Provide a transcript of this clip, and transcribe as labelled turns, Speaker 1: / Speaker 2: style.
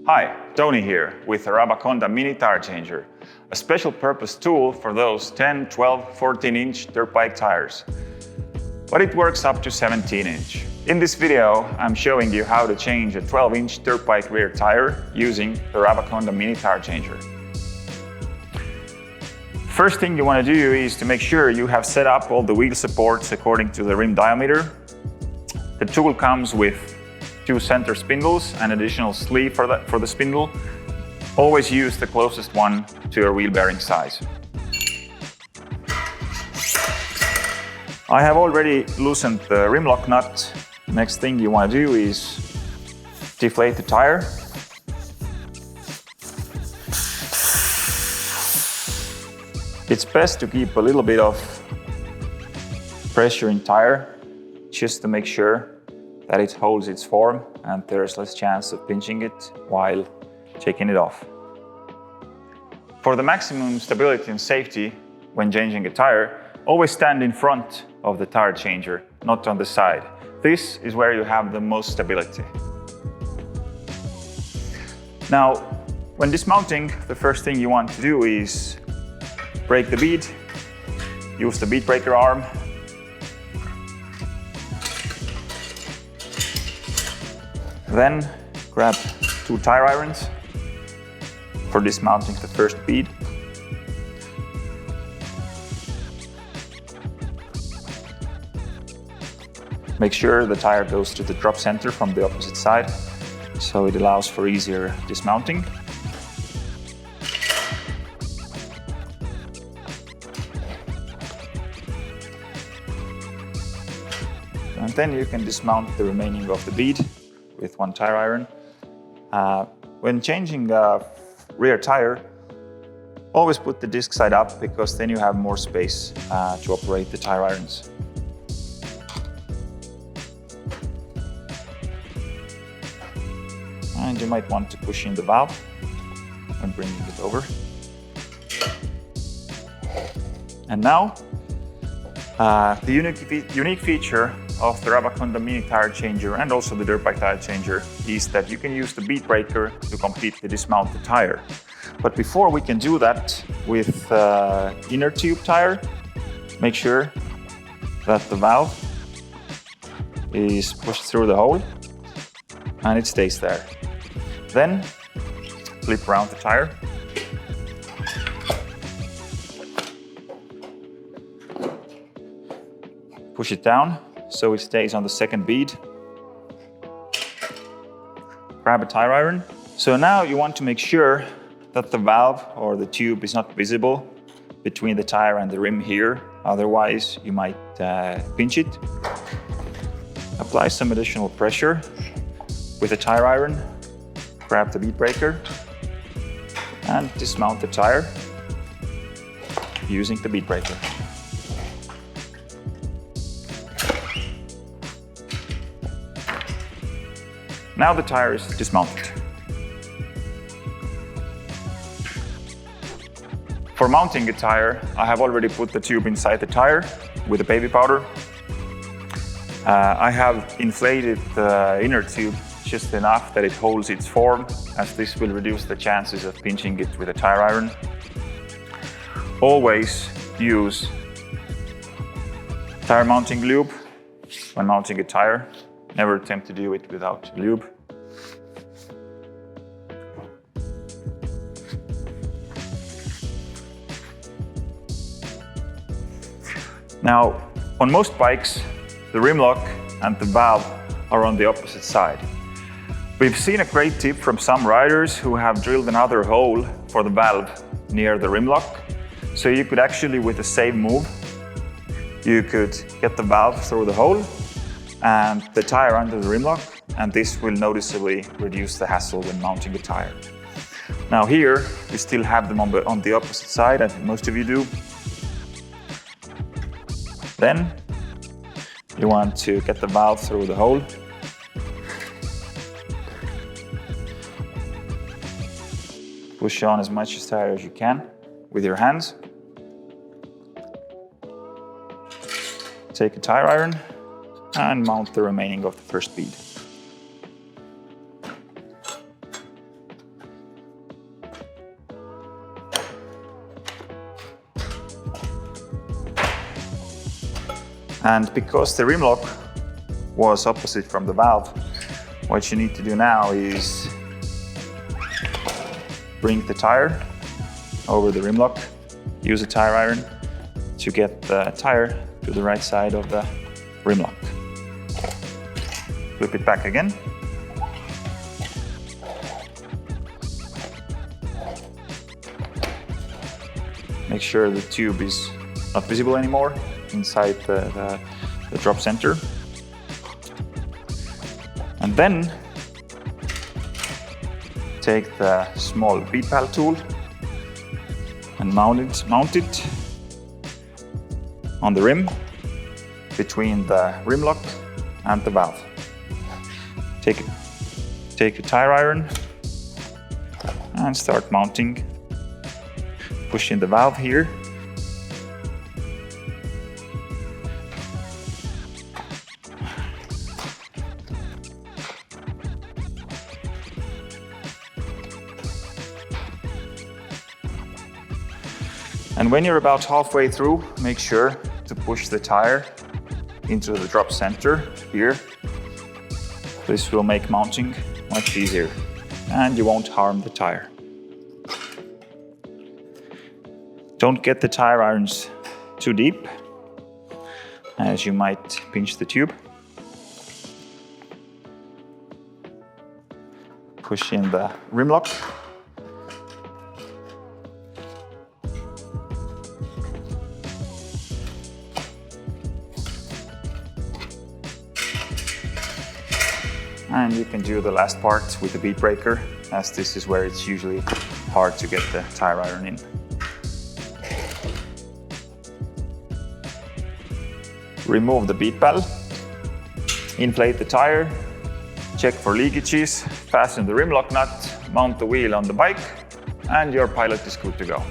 Speaker 1: Hi, Tony here with the Rabaconda Mini Tire Changer, a special purpose tool for those 10, 12, 14-inch dirt bike tires. But it works up to 17-inch. In this video, I'm showing you how to change a 12-inch dirt bike rear tire using the Rabaconda Mini Tire Changer. First thing you want to do is to make sure you have set up all the wheel supports according to the rim diameter. The tool comes with 2 center spindles and additional sleeve for the spindle. Always use the closest one to your wheel bearing size. I have already loosened the rim lock nut. Next thing you want to do is deflate the tire. It's best to keep a little bit of pressure in tire just to make sure that it holds its form and there's less chance of pinching it while taking it off. For the maximum stability and safety when changing a tire, always stand in front of the tire changer, not on the side. This is where you have the most stability. Now, when dismounting, the first thing you want to do is break the bead, use the bead breaker arm. Then grab 2 tire irons for dismounting the first bead. Make sure the tire goes to the drop center from the opposite side, so it allows for easier dismounting. And then you can dismount the remaining of the bead with 1 tire iron. When changing a rear tire, always put the disc side up because then you have more space to operate the tire irons. And you might want to push in the valve when bringing it over. And now, the unique feature of the Rabaconda Mini Tire Changer and also the Dirt Bike Tire Changer is that you can use the bead breaker to completely dismount the tire. But before we can do that with inner tube tire, make sure that the valve is pushed through the hole and it stays there. Then flip around the tire. Push it down so it stays on the second bead. Grab a tire iron. So now you want to make sure that the valve or the tube is not visible between the tire and the rim here. Otherwise, you might pinch it. Apply some additional pressure with a tire iron. Grab the bead breaker and dismount the tire using the bead breaker. Now the tire is dismounted. For mounting a tire, I have already put the tube inside the tire with a baby powder. I have inflated the inner tube just enough that it holds its form, as this will reduce the chances of pinching it with a tire iron. Always use tire mounting lube when mounting a tire. Never attempt to do it without lube. Now, on most bikes, the rim lock and the valve are on the opposite side. We've seen a great tip from some riders who have drilled another hole for the valve near the rim lock. So you could actually, with the same move, you could get the valve through the hole and the tire under the rim lock, and this will noticeably reduce the hassle when mounting a tire. Now here, we still have them on the opposite side, as most of you do. Then, you want to get the valve through the hole. Push on as much tire as you can with your hands. Take a tire iron and mount the remaining of the first bead. And because the rim lock was opposite from the valve, what you need to do now is bring the tire over the rim lock, use a tire iron to get the tire to the right side of the rim lock. Flip it back again. Make sure the tube is not visible anymore inside the drop center. And then take the small bead pal tool and mount it on the rim between the rim lock and the valve. Take a tire iron and start mounting. Push in the valve here. And when you're about halfway through, make sure to push the tire into the drop center here. This will make mounting much easier and you won't harm the tire. Don't get the tire irons too deep, as you might pinch the tube. Push in the rim lock. And you can do the last part with the bead breaker, as this is where it's usually hard to get the tire iron in. Remove the bead pal, inflate the tire, check for leakages, fasten the rim lock nut, mount the wheel on the bike, and your pilot is good to go.